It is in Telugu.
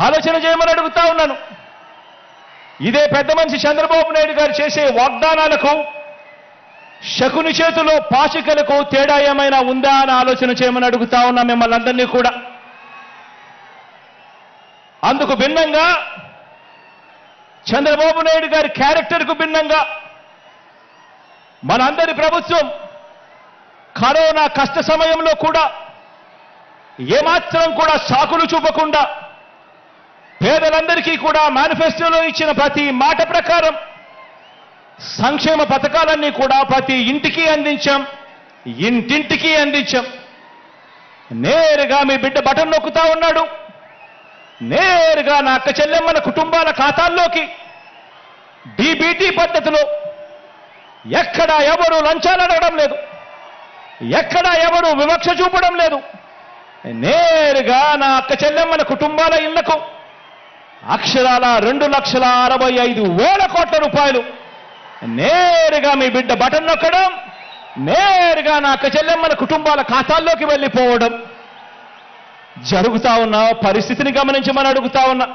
ఆలోచన చేయమని అడుగుతా ఉన్నాను. ఇదే పెద్ద మనిషి చంద్రబాబు నాయుడు గారు చేసే వాగ్దానాలకు శకుని చేతిలో పాచికలకు తేడా ఏమైనా ఉందా అని ఆలోచన చేయమని అడుగుతా ఉన్నా మిమ్మల్ని అందరినీ కూడా. అందుకు భిన్నంగా చంద్రబాబు నాయుడు గారి క్యారెక్టర్కు భిన్నంగా మనందరి ప్రభుత్వం కరోనా కష్ట సమయంలో కూడా ఏమాత్రం కూడా సాకులు చూపకుండా పేదలందరికీ కూడా మేనిఫెస్టోలో ఇచ్చిన ప్రతి మాట ప్రకారం సంక్షేమ పథకాలన్నీ కూడా ప్రతి ఇంటికి అందించాం, ఇంటింటికి అందించాం. నేరుగా మీ బిడ్డ బటన్ నొక్కుతా ఉన్నాడు. నేరుగా నా అక్క చెల్లెమ్మల కుటుంబాల ఖాతాల్లోకి డీబీటీ పద్ధతిలో ఎక్కడా ఎవరు లంచాలు అడగడం లేదు, ఎక్కడా ఎవరు వివక్ష చూపడం లేదు. నేరుగా నా అక్క చెల్లెమ్మల కుటుంబాల ఇళ్లకు అక్షరాల 2,65,000 కోట్ల రూపాయలు నేరుగా మీ బిడ్డ బటన్ నొక్కడం, నేరుగా నా అక్క చెల్లెమ్మల కుటుంబాల ఖాతాల్లోకి వెళ్ళిపోవడం జరుగుతా ఉన్న పరిస్థితిని గమనించమని అడుగుతా ఉన్నా.